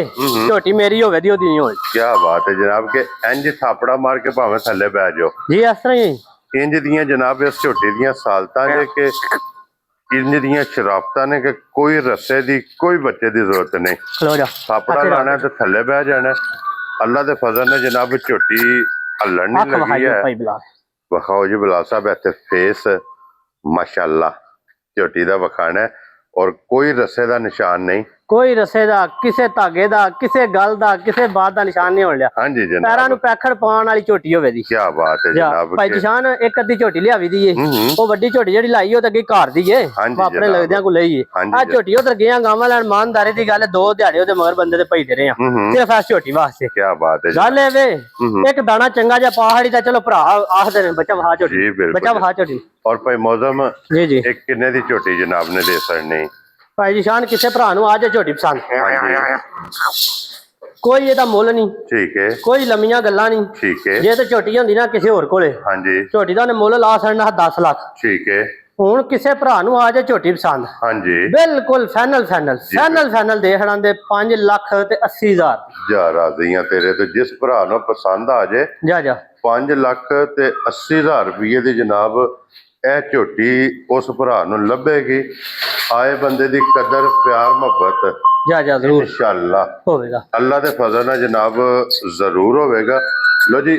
ਝੋਟੀ ਮੇਰੀ ਹੋਵੇ ਦੀ ਉਹਦੀ ਨਹੀਂ ਹੋਵੇ। ਕੀ ਬਾਤ ਹੈ ਜਨਾਬ ਕਿ ਇੰਜ ਥਾਪੜਾ ਮਾਰ ਕੇ ਭਾਵੇਂ ਥੱਲੇ ਬਹਿ ਜਾਓ। ਜੀ ਇਸ ਤਰ੍ਹਾਂ ਹੀ ਇੰਜ ਦੀਆਂ ਜਨਾਬ ਇਸ ਝੋਟੀ ਦੀਆਂ ਸਾਲਤਾਂ ਨੇ ਕਿ ਇੰਜ ਦੀਆਂ ਸ਼ਰਾਫਤਾਂ ਨੇ ਕਿ ਕੋਈ ਰੱਸੇ ਦੀ ਕੋਈ ਬੱਚੇ ਦੀ ਜ਼ਰੂਰਤ ਨਹੀਂ। ਖਲੋ ਜਾ। ਥਾਪੜਾ ਲਾਣਾ ਤੇ ਥੱਲੇ ਬਹਿ ਜਾਣਾ। ਅੱਲਾ ਦੇ ਫਜ਼ਲ ਨੇ ਜਨਾਬ ਝੋਟੀ ਹੱਲਣ ਨਹੀਂ ਲੱਗੀ ਹੈ। ਵਿਖਾਓ ਜੀ ਬਲਾਲ ਸਾਹਿਬ ਇੱਥੇ ਫੇਸ ਮਾਸ਼ਾਅੱਲਾ ਝੋਟੀ ਦਾ ਵਿਖਾਣਾ। ਔਰ ਕੋਈ ਰੱਸੇ ਦਾ ਨਿਸ਼ਾਨ ਨਹੀਂ, ਕੋਈ ਰੱਸੇ ਦਾ, ਕਿਸੇ ਧਾਗੇ ਦਾ, ਕਿਸੇ ਗੱਲ ਦਾ, ਕਿਸੇ ਬਾਤ ਦਾ ਨਿਸ਼ਾਨ ਨਹੀਂ ਹੋਣ ਲਿਆ। ਹਾਂਜੀ ਜਨਾਬ। ਪੈਰਾਂ ਨੂੰ ਪੈਖੜ ਪਾਉਣ ਵਾਲੀ ਝੋਟੀ ਹੋਵੇ ਦੀ। ਕੀ ਬਾਤ ਹੈ ਜਨਾਬ। ਭਾਈ ਨਿਸ਼ਾਨ ਇੱਕ ਅੱਧੀ ਝੋਟੀ ਲਿਆਵੀ ਦੀ ਏ। ਉਹ ਵੱਡੀ ਝੋਟੀ ਜਿਹੜੀ ਲਾਈ ਉਹ ਤਾਂ ਅੱਗੇ ਘਰ ਦੀ ਏ। ਆਪਣੇ ਲੱਗਦਿਆਂ ਕੋ ਲਈ ਏ। ਆ ਝੋਟੀ ਉਧਰ ਗਿਆ ਗਾਵਾਂ ਲੈਣ। ਇਮਾਨਦਾਰੀ ਦੀ ਗੱਲ 2 ਦਿਹਾੜੇ ਉਹਦੇ ਮਗਰ ਬੰਦੇ ਤੇ ਭਈਦੇ ਰਹੇ ਆ ਸਿਰਫ ਇਸ ਝੋਟੀ ਵਾਸਤੇ। ਕੀ ਬਾਤ ਹੈ ਗੱਲ ਇਹ ਵੇ ਇੱਕ ਦਾਣਾ ਚੰਗਾ ਜਿਹਾ ਪਹਾੜੀ ਦਾ ਚਲੋ ਭਰਾ ਆਖਦੇ ਨੇ ਬੱਚਾ ਵਹਾ ਝੋਟੀ, ਬੱਚਾ ਵਹਾ ਝੋਟੀ। ਔਰ ਭਾਈ ਮੌਜ਼ਮ ਜੀ ਜੀ ਇੱਕ ਕਿੰਨੇ ਦੀ ਝੋਟੀ ਜਨਾਬ ਨੇ ਦੇ ਸਕਣੀ? ਭਾਈ ਜੀ ਸ਼ਾਨ ਕਿਸੇ ਭਰਾ ਨੂੰ ਆ ਜਾ ਝੋਟੀ ਪਸੰਦ ਕੋਈ ਇਹਦਾ ਮੁੱਲ ਨਹੀਂ। ਠੀਕ ਹੈ। ਕੋਈ ਲੰਮੀਆਂ ਗੱਲਾਂ ਨਹੀਂ। ਠੀਕ ਹੈ। ਜੇ ਤੇ ਝੋਟੀ ਹੁੰਦੀ ਨਾ ਕਿਸੇ ਹੋਰ ਕੋਲੇ ਹਾਂਜੀ ਝੋਟੀ ਦਾ ਉਹਨੇ ਮੁੱਲ ਲਾ ਛੱਡਣਾ 10 ਲੱਖ। ਠੀਕ ਹੈ। ਹੁਣ ਕਿਸੇ ਭਰਾ ਨੂੰ ਆ ਜਾ ਝੋਟੀ ਪਸੰਦ ਹਾਂਜੀ ਬਿਲਕੁਲ ਫਾਈਨਲ ਦੇਖਣਾ ਦੇ 5,80,000 ਜਾ ਰਾਜ਼ੀਆਂ ਤੇਰੇ ਤੇ। ਜਿਸ ਭਰਾ ਨੂੰ ਪਸੰਦ ਆ ਜੇ ਜਾ 5,80,000 ਰੁਪਏ ਦੀ ਜਨਾਬ ਇਹ ਝੋਟੀ ਉਸ ਭਰਾ ਨੂੰ ਲੱਭੇਗੀ। ਆਏ ਬੰਦੇ ਦੀ ਕਦਰ ਪਿਆਰ ਮੁਹੱਬਤ ਜਾ ਜ਼ਰੂਰ इंशाअल्लाह ਹੋਵੇਗਾ। अल्लाह दे फजल नाल जनाब जरूर होवेगा। लो जी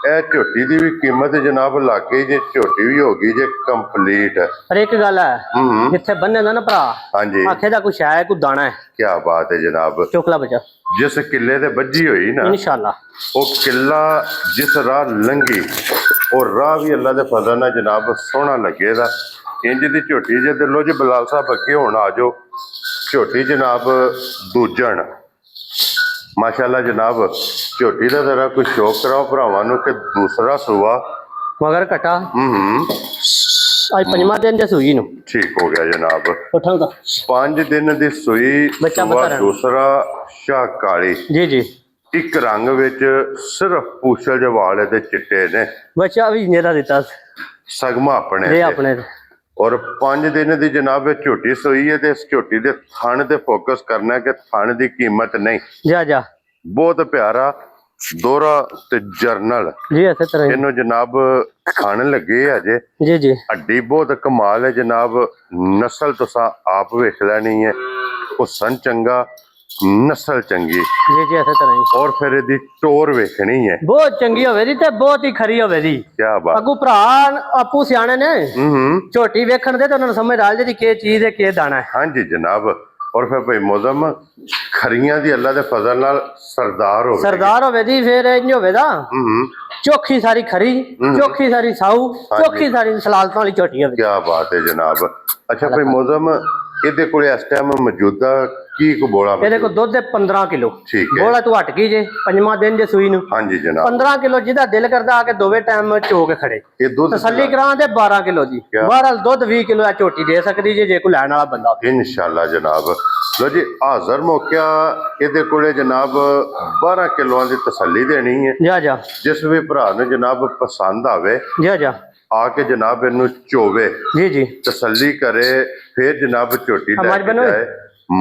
ਇਹ ਝੋਟੀ ਦੀ ਵੀ ਕੀਮਤ ਜਨਾਬ ਲੱਗ ਗਈ ਜੇ, ਝੋਟੀ ਵੀ ਹੋ ਗਈ ਜੇ ਕੰਪਲੀਟ। ਪਰ ਇੱਕ ਗੱਲ ਹੈ, ਜਿੱਥੇ ਬੰਨੇ ਦਾ ਨਾ ਭਰਾ ਹਾਂਜੀ, ਆਖੇ ਦਾ ਕੁਛ ਹੈ, ਕੋਈ ਦਾਣਾ ਹੈ। ਕੀ ਬਾਤ ਹੈ ਜਨਾਬ। ਚੋਕਲਾ ਬਚਾ ਜਿਸ ਕਿੱਲੇ ਤੇ ਵੱਜੀ ਹੋਈ ਨਾ, ਇਨਸ਼ਾਅੱਲਾ ਉਹ ਕਿੱਲਾ ਜਿਸ ਰਾਹ ਲੰਘੀ, ਉਹ ਰਾਹ ਵੀ ਅੱਲਾ ਦੇ ਫਜ਼ਲ ਨਾਲ ਜਨਾਬ ਸੋਹਣਾ ਲੱਗੇਗਾ। ਇੰਜ ਦੀ ਝੋਟੀ ਜੇ ਦਿਲੋਂ ਜੀ ਬਲਾਲ ਸਾਹਿਬ ਅੱਗੇ ਹੁਣ ਆ ਜਾਓ। ਝੋਟੀ ਜਨਾਬ ਦੂਜਣ ਮਾਸ਼ਾਅੱਲਾ ਜਨਾਬ, ਝੋਟੀ ਦਾ ਜ਼ਰਾ ਕੋਈ ਸ਼ੌਕ ਕਰਾਓ ਭਰਾਵਾਂ ਨੂੰ ਕਿ ਦੂਸਰਾ ਸੂਆ ਮਗਰ ਕਟਾ ਅੱਜ ਪੰਜਵਾਂ ਦਿਨ ਜੇ ਸੂਈ ਨੂੰ ਠੀਕ ਹੋ ਗਿਆ ਜਨਾਬ। ਉਠਾਂ ਦਾ 5 ਦਿਨ ਦੀ ਸੂਈ, ਬੱਚਾ ਸੂਆ ਬਤਾ ਰਿਹਾ। ਦੂਸਰਾ, ਸ਼ਾਹ ਕਾਲੀ, ਜੀ ਜੀ ਇੱਕ ਰੰਗ ਵਿੱਚ ਸਿਰਫ ਪੂਛਲ ਜਵਾਲ ਇਹਦੇ ਚਿੱਟੇ ਨੇ, ਬੱਚਾ ਵੀ ਨੇਰਾ ਦਿੱਤਾ ਸਗਮਾ ਆਪਣੇ ਇਹ ਤੇ। ਆਪਣੇ ਔਰ 5 ਦਿਨ ਦੀ ਜਨਾਬ ਇਹ ਝੋਟੀ ਸੋਈ ਹੈ ਤੇ ਇਸ ਝੋਟੀ ਦੇ ਥਣ ਤੇ ਫੋਕਸ ਕਰਨਾ ਕਿ ਥਣ ਦੀ ਕੀਮਤ ਨਹੀਂ, ਜਾ ਜਾ ਬਹੁਤ ਪਿਆਰਾ ਦੋਹਰਾ ਤੇ ਜਰਨਲ ਜੀ ਇਸੇ ਤਰ੍ਹਾਂ ਇਹਨੂੰ ਜਨਾਬ ਥਣ ਲੱਗੇ ਆ ਜੇ। ਜੀ ਜੀ ਹੱਡੀ ਬਹੁਤ ਕਮਾਲ ਹੈ ਜਨਾਬ, ਨਸਲ ਤੁਸੀਂ ਆਪ ਵੇਖ ਲੈਣੀ ਹੈ, ਹੁਸਨ ਚੰਗਾ, ਨਸਲ ਚੰਗੀ, ਜੀ ਜੀ ਇਸੇ ਤਰ੍ਹਾਂ ਔਰ ਫਿਰ ਇਹਦੀ ਟੋਰ ਵੇਖਣੀ ਹੈ, ਬਹੁਤ ਚੰਗੀ ਹੋਵੇ ਦੀ ਤੇ ਬਹੁਤ ਹੀ ਖਰੀ ਹੋਵੇ ਦੀ। ਕੀ ਬਾਤ। ਅੱਗੂ ਭਰਾ ਆਪੂ ਸਿਆਣੇ ਨੇ, ਝੋਟੀ ਵੇਖਣ ਦੇ ਤੇ ਉਹਨਾਂ ਨੂੰ ਸਮਝ ਆ ਜਾਂਦੀ ਕੀ ਚੀਜ਼ ਹੈ ਕੀ ਦਾਣਾ ਹੈ। ਹਾਂਜੀ ਜਨਾਬ। ਔਰ ਫਿਰ ਭਾਈ ਮੌਜ਼ਮ ਖਰੀਆਂ ਦੀ ਅੱਲਾ ਦੇ ਫਜ਼ਲ ਨਾਲ ਸਰਦਾਰ ਹੋਵੇ, ਸਰਦਾਰ ਹੋਵੇ ਦੀ ਫਿਰ ਇੰਜ ਹੋਵੇ ਦਾ ਚੋਖੀ ਸਾਰੀ ਖਰੀ, ਚੋਖੀ ਸਾਰੀ ਸਾਊ, ਚੋਖੀ ਸਾਰੀ ਸਲਾਲਤਾਂ ਵਾਲੀ ਝੋਟੀ ਹੋਵੇ। ਕੀ ਬਾਤ ਹੈ ਜਨਾਬ। ਅੱਛਾ ਭਾਈ ਮੌਜ਼ਮ ਇਹਦੇ ਕੋਲ ਇਸ ਟਾਈਮ ਮੌਜੂਦਾ ਕੀ ਕਬੋਲਾ? ਇਹਦੇ ਕੋਲ ਦੁੱਧ ਹੈ 15 ਕਿਲੋ। ਠੀਕ ਹੈ। ਬੋਲਾ ਤੂੰ ਹਟ ਗਈ ਜੇ, ਪੰਜਵਾਂ ਦਿਨ ਜੇ ਸੂਈ ਨੂੰ। ਹਾਂਜੀ ਜਨਾਬ। 15 ਕਿਲੋ ਜਿਹਦਾ ਦਿਲ ਕਰਦਾ ਆ ਕੇ ਦੋਵੇਂ ਟਾਈਮ ਚੋ ਕੇ ਖੜੇ, ਇਹ ਦੁੱਧ ਤਸੱਲੀ ਕਰਾਂ ਤੇ 12 ਕਿਲੋ ਜੀ। ਬਹਰਹਾਲ ਦੁੱਧ 20 ਕਿਲੋ ਆ ਝੋਟੀ ਦੇ ਸਕਦੀ ਜੇ ਕੋਈ ਲੈਣ ਵਾਲਾ ਬੰਦਾ ਹੋਵੇ। ਇਨਸ਼ਾਅੱਲਾ ਜਨਾਬ। ਲੋ ਜੀ ਹਾਜ਼ਰ ਮੌਕਿਆ ਇਹਦੇ ਕੋਲੇ ਜਨਾਬ 12 ਕਿਲੋਆਂ ਦੀ ਤਸੱਲੀ ਦੇਣੀ ਹੈ। ਜਾ ਜਾ ਜਿਸ ਵੀ ਭਰਾ ਨੂੰ ਜਨਾਬ ਪਸੰਦ ਆਵੇ ਜਾ ਜਾ ਆ ਕੇ ਜਨਾਬ ਇਹਨੂੰ ਚੋਵੇ, ਜੀ ਜੀ ਤਸੱਲੀ ਕਰੇ, ਫਿਰ ਜਨਾਬ ਝੋਟੀ ਲੈ ਹਮਾਜ ਕੇ ਬਣੋਏ। ਜਾਏ।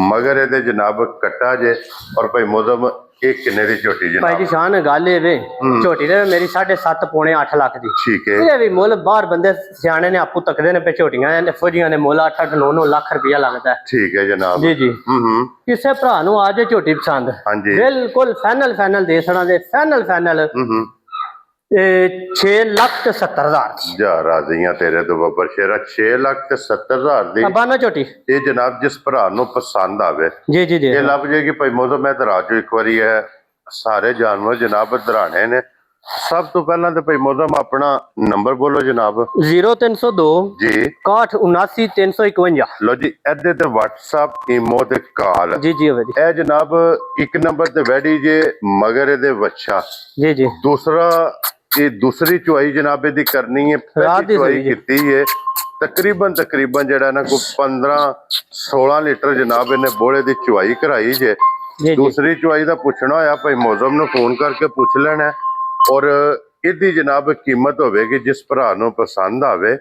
ਮਗਰ ਇਹਦੇ ਜਨਾਬ ਕੱਟਾ ਜੇ। ਔਰ ਭਾਈ ਮੌਜ਼ਮ ਇਹ ਕਿੰਨੇ ਦੀ ਝੋਟੀ ਭਾਈ ਜੀ ਜਨਾਬ? ਸ਼ਾਨ ਗੱਲ ਇਹ ਵੇ, ਝੋਟੀ ਦੇ ਮੇਰੀ 7.5 ਪੌਣੇ 8 ਲੱਖ ਦੀ। ਠੀਕ ਹੈ। ਇਹ ਵੀ ਮੁੱਲ ਬਾਹਰ ਬੰਦੇ ਸਿਆਣੇ ਨੇ ਆਪੂ ਤੱਕਦੇ ਨੇ ਪੇ ਝੋਟੀਆਂ ਨੇ ਫੌਜੀਆਂ ਨੇ ਮੁੱਲ 8-8 9-9 ਲੱਖ ਰੁਪਇਆ ਲੱਗਦਾ ਹੈ। ਠੀਕ ਹੈ ਜਨਾਬ। ਜੀ ਜੀ ਕਿਸੇ ਭਰਾ ਨੂੰ ਆ ਜੇ ਝੋਟੀ ਪਸੰਦ, ਹਾਂਜੀ। ਬਿਲਕੁਲ ਫਾਈਨਲ ਦੇ ਸਣਾ ਦੇ ਫਾਈਨਲ 6,70,000 ਦੀ। ਜਾ ਰਾਜ਼ੀਆਂ ਤੇਰੇ ਤੋਂ ਬੱਬਰ ਸ਼ੇਰਾ। 6,70,000 ਦੀ ਬਾਨਾ ਝੋਟੀ ਇਹ ਜਨਾਬ ਜਿਸ ਭਰਾ ਨੂੰ ਪਸੰਦ ਆਵੇ ਜੀ ਜੀ ਜੀ ਇਹ ਲੱਭ ਜਾਏਗੀ। ਭਾਈ ਮੌਜ਼ਮ ਮੈਂ ਦਰਾਜੋ ਇੱਕ ਵਾਰੀ ਹੈ, ਸਾਰੇ ਜਾਨਵਰ ਜਨਾਬ ਦਰਾਣੇ ਨੇ। ਸਭ ਤੋਂ ਪਹਿਲਾਂ ਤੇ ਭਾਈ ਮੌਜ਼ਮ ਆਪਣਾ ਨੰਬਰ ਬੋਲੋ ਜਨਾਬ। 0302 ਜੀ 6179 351। ਲੋ ਜੀ ਇਹਦੇ ਤੇ WhatsApp, ਈਮੋ ਤੇ ਕਾਲ। ਜੀ ਜੀ ਹੋਵੇ ਜੀ ਇਹ ਜਨਾਬ ਇੱਕ ਨੰਬਰ ਤੇ ਵੈਡੀ ਜੇ, ਮਗਰ ਇਹਦੇ ਵੱਛਾ। ਜੀ ਜੀ ਦੂਸਰਾ ਇਹ ਦੂਸਰੀ ਚੁਆਈ ਜਨਾਬ ਇਹਦੀ ਕਰਨੀ ਹੈ, ਰਾਤ ਪਹਿਲੀ ਦੀ ਚੁਆਈ ਸੂਈ ਜੀ। ਕੀਤੀ ਹੈ ਤਕਰੀਬਨ ਜਿਹੜਾ ਨਾ ਕੋਈ 15-16 ਲੀਟਰ ਜਨਾਬ ਇਹਨੇ ਬੋਲੇ ਦੀ ਚੁਆਈ ਕਰਾਈ ਜੇ। ਜੀ ਜੀ ਦੂਸਰੀ ਚੁਆਈ ਦਾ ਪੁੱਛਣਾ ਹੋਇਆ ਭਾਈ ਮੌਜ਼ਮ ਨੂੰ ਫੋਨ ਕਰਕੇ ਪੁੱਛ ਲੈਣਾ। ਔਰ ਇਹਦੀ ਜਨਾਬ ਕੀਮਤ ਹੋਵੇਗੀ ਜਿਸ ਭਰਾ ਨੂੰ ਪਸੰਦ ਆਵੇ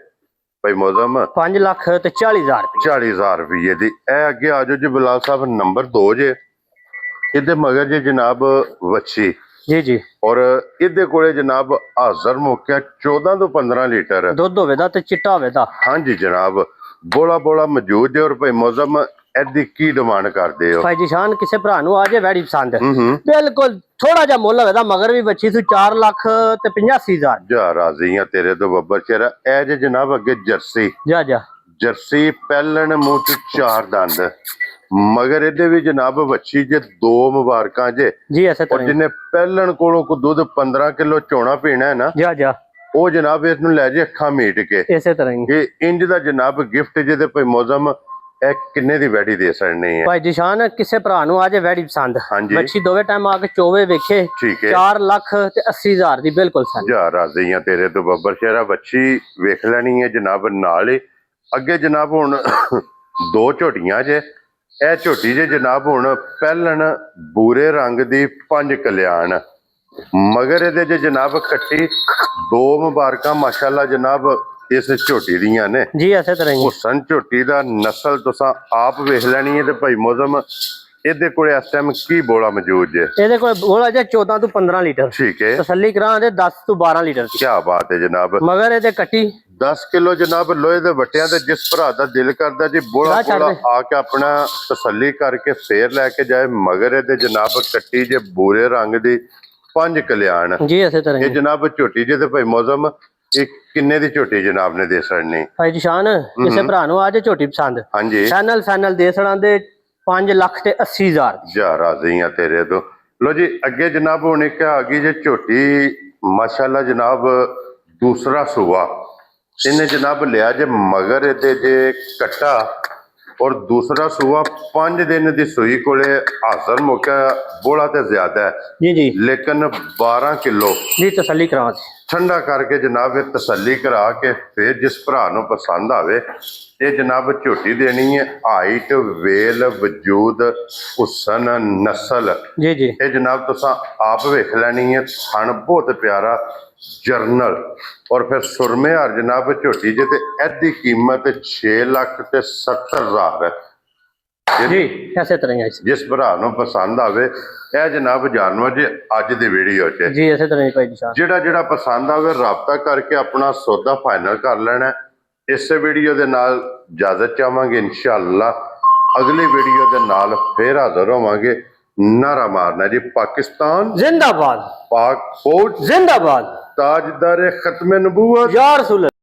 ਭਾਈ ਮੌਜ਼ਮ 5,40,000 ਰੁਪਏ। 40,000 ਰੁਪਏ ਦੀ। ਇਹ ਅੱਗੇ ਆ ਜਾਓ ਜੀ ਬਲਾਲ ਸਾਹਿਬ ਨੰਬਰ 2 ਜੇ। ਇਹਦੇ ਮਗਰ ਜੇ ਜਨਾਬ ਵੱਛੀ। ਜੀ ਜੀ ਔਰ ਇਹਦੇ ਕੋਲੇ ਜਨਾਬ ਹਾਜ਼ਰ ਮੌਕਿਆ 14 ਤੋਂ 15 ਲੀਟਰ ਦੁੱਧ ਹੋਵੇ ਦਾ ਤੇ ਚਿੱਟਾ ਹੋਵੇ ਦਾ। ਹਾਂਜੀ ਜਨਾਬ ਬੋਲਾ ਮੌਜੂਦ ਜੇ। ਔਰ ਭਾਈ ਮੌਜ਼ਮ ਇਹਦੀ ਕੀ ਡਿਮਾਂਡ ਕਰਦੇ ਹੋ? ਭਾਈ ਜੀ ਸ਼ਾਨ ਕਿਸੇ ਭਰਾ ਨੂੰ ਆ ਜੇ ਵੈੜੀ ਪਸੰਦ, ਬਿਲਕੁਲ ਥੋੜਾ ਜਿਹਾ ਮੁੱਲ ਹੋਵੇ ਦਾ, ਮਗਰ ਵੀ ਬੱਚੀ ਸੀ 4,85,000। ਜਾ ਰਾਜ਼ੀਆਂ ਤੇਰੇ ਤੋਂ ਬੱਬਰ ਸ਼ੇਰਾ। ਇਹ ਜੇ ਜਨਾਬ ਅੱਗੇ ਜਰਸੀ। ਜਾ ਜਾ ਜਰਸੀ ਪਹਿਲਣ ਮੂੰਹ ਚ 4 ਦੰਦ, ਮਗਰ ਇਹਦੇ ਵੀ ਜਨਾਬ ਵੱਛੀ ਜੇ 2 ਮੁਬਾਰਕਾਂ ਜੇ। ਜੀ ਐਸੇ ਔਰ ਤਰ੍ਹਾਂ ਜਿਹਨੇ ਪਹਿਲਣ ਕੋਲੋਂ ਕੋ ਦੁੱਧ 15 ਕਿਲੋ ਚੋਣਾ ਪੀਣਾ ਹੈ ਨਾ, ਜਾ ਜਾ ਉਹ ਜਨਾਬ ਇਸ ਨੂੰ ਲੈ ਜੇ ਅੱਖਾਂ ਮੀਟ ਕੇ। ਇਸੇ ਤਰ੍ਹਾਂ ਹੀ ਇਹ ਇੰਜ ਦਾ ਜਨਾਬ ਗਿਫਟ ਜਿਹਦੇ ਭਾਈ ਮੌਜ਼ਮ ਇਹ ਕਿੰਨੇ ਦੀ ਵੈਡੀ ਦੇ ਸਕਣੀ ਹੈ? ਭਾਈ ਜੀ ਸ਼ਾਨ ਕਿਸੇ ਭਰਾ ਨੂੰ ਆ ਜੇ ਵੈੜੀ ਪਸੰਦ, ਹਾਂਜੀ। ਬੱਚੀ ਦੋਵੇਂ ਟਾਈਮ ਆ ਕੇ ਚੋਵੇ ਵੇਖੇ, ਠੀਕ ਹੈ। 4,80,000 ਦੀ ਬਿਲਕੁਲ ਸਨ। ਜਾ ਰਾਜ਼ੀਆਂ ਤੇਰੇ ਤੋਂ ਬੱਬਰ ਸ਼ੇਰਾ। ਬੱਚੀ ਵੇਖ ਲੈਣੀ ਹੈ ਜਨਾਬ ਨਾਲ ਹੀ। ਅੱਗੇ ਜਨਾਬ ਹੁਣ 2 ਝੋਟੀਆਂ ਜੇ। ਇਹ ਝੋਟੀ ਜੇ ਜਨਾਬ ਹੁਣ ਪਹਿਲਣ ਬੂਰੇ ਰੰਗ ਦੀ 5 ਕਲਿਆਣ, ਮਗਰ ਇਹਦੇ ਜੇ ਜਨਾਬ ਕੱਟੀ 2 ਮੁਬਾਰਕਾਂ ਮਾਸ਼ਾਅੱਲਾ ਜਨਾਬ ਇਸ ਝੋਟੀ ਦੀਆਂ ਨੇ। ਜੀ ਐਸੇ ਤਰ੍ਹਾਂ ਹੀ ਹੁਸਨ ਝੋਟੀ ਦਾ ਨਸਲ ਤੁਸੀਂ ਆਪ ਵੇਖ ਲੈਣੀ ਹੈ। ਤੇ ਭਾਈ ਮੌਜ਼ਮ ਇਹਦੇ ਕੋਲੇ ਇਸ ਟਾਈਮ ਕੀ ਬੋਲਾ ਮੌਜੂਦ ਜੇ? ਇਹਦੇ ਕੋਲ ਬੋਲਾ ਜੇ 14 ਤੋਂ 15 ਲੀਟਰ। ਠੀਕ ਹੈ। ਤਸੱਲੀ ਕਰਾਂ ਦੇ 10 ਤੋਂ 12 ਲੀਟਰ ਦੀ। ਕੀ ਬਾਤ ਹੈ ਜਨਾਬ। ਮਗਰ ਇਹਦੇ ਕੱਟੀ 10 ਕਿਲੋ ਜਨਾਬ ਲੋਹੇ ਦੇ ਵੱਟਿਆਂ ਤੇ ਜਿਸ ਭਰਾ ਦਾ ਦਿਲ ਕਰਦਾ ਜੀ ਬੋਲਾ ਆ ਕੇ ਆਪਣਾ ਤਸੱਲੀ ਕਰਕੇ ਫੇਰ ਲੈ ਕੇ ਜਾਏ। ਮਗਰ ਇਹਦੇ ਜਨਾਬ ਕੱਟੀ ਜੇ ਬੂਰੇ ਰੰਗ ਦੀ 5 ਕਲਿਆਣ। ਜੀ ਇਸੇ ਤਰ੍ਹਾਂ ਇਹ ਹੀ ਜਨਾਬ ਝੋਟੀ ਜੇ ਤੇ ਭਾਈ ਮੌਜ਼ਮ ਇਹ ਕਿੰਨੇ ਦੀ ਝੋਟੀ ਜਨਾਬ ਨੇ ਦੇ ਛੜਨੀ? ਭਾਈ ਜਸ਼ਾਨ ਕਿਸੇ ਭਰਾ ਨੂੰ ਅੱਜ ਝੋਟੀ ਪਸੰਦ ਹਾਂਜੀ ਫਾਈਨਲ ਦੇ ਸੜਾਂ ਦੇ 5,80,000 ਜਾ ਰਾਜ਼ੀ ਆ ਤੇਰੇ ਤੋਂ। ਲੋ ਜੀ ਅੱਗੇ ਜਨਾਬ ਹੁਣ ਇੱਕ ਆ ਗਈ ਜੇ ਝੋਟੀ ਮਾਸ਼ਾਅੱਲਾ ਜਨਾਬ ਦੂਸਰਾ ਸੂਆ ਇਹਨੇ ਜਨਾਬ ਲਿਆ ਜੇ ਮਗਰ ਇਹਦੇ ਜੇ ਕੱਟਾ ਔਰ ਦੂਸਰਾ ਸੂਆ 5 ਦਿਨ ਦੀ ਸੂਈ ਕੋਲੇ ਹਾਜ਼ਰ ਮੌਕਾ ਬੋਲਾ ਤੇ ਜ਼ਿਆਦਾ ਹੈ ਜੀ ਲੇਕਿਨ 12 ਕਿਲੋ ਜੀ ਤਸੱਲੀ ਕਰਾਵਾਂ ਜੀ। ਠੰਡਾ ਕਰਕੇ ਜਨਾਬ ਇਹ ਤਸੱਲੀ ਕਰਾ ਕੇ ਫਿਰ ਜਿਸ ਭਰਾ ਨੂੰ ਪਸੰਦ ਆਵੇ ਇਹ ਜਨਾਬ ਝੋਟੀ ਦੇਣੀ ਹੈ। ਹਾਈਟ ਵੇਲ ਵਜੂਦ ਹੁਸਨ ਨਸਲ ਜੀ ਇਹ ਜਨਾਬ ਤੁਸੀਂ ਆਪ ਵੇਖ ਲੈਣੀ ਹੈ। ਥਣ ਬਹੁਤ ਪਿਆਰਾ ਜਰਨਲ ਔਰ ਫਿਰ ਸੁਰਮੇ ਹਰ ਜਨਾਬ ਝੋਟੀ ਜੇ ਤੇ ਇਹਦੀ ਕੀਮਤ 6,70,000 ਹੈ ਜੀ ਇਸੇ ਤਰ੍ਹਾਂ ਹੀ ਹੈ ਜਿਸ ਭਰਾ ਨੂੰ ਪਸੰਦ ਆਵੇ ਇਹ ਜਨਾਬ ਜਾਨਵਰ ਜੇ ਅੱਜ ਦੀ ਵੀਡੀਓ 'ਚ ਜੀ ਇਸੇ ਤਰ੍ਹਾਂ ਹੀ ਭਾਈ ਜਸ਼ਾਨ ਜਿਹੜਾ ਪਸੰਦ ਆਵੇ ਰਾਬਤਾ ਕਰਕੇ ਆਪਣਾ ਸੌਦਾ ਫਾਈਨਲ ਕਰ ਲੈਣਾ। ਇਸੇ ਵੀਡੀਓ ਦੇ ਨਾਲ ਇਜਾਜ਼ਤ ਚਾਹਾਂਗੇ। ਇਨਸ਼ਾਅੱਲਾ ਅਗਲੀ ਵੀਡੀਓ ਦੇ ਨਾਲ ਫੇਰ ਹਾਜ਼ਰ ਹੋਵਾਂਗੇ। ਨਾਰਾ ਮਾਰਨਾ ਜੀ ਪਾਕਿਸਤਾਨ जिंदाबाद पाक फौज जिंदाबाद ताजदार खत्म नबूवत या रसूल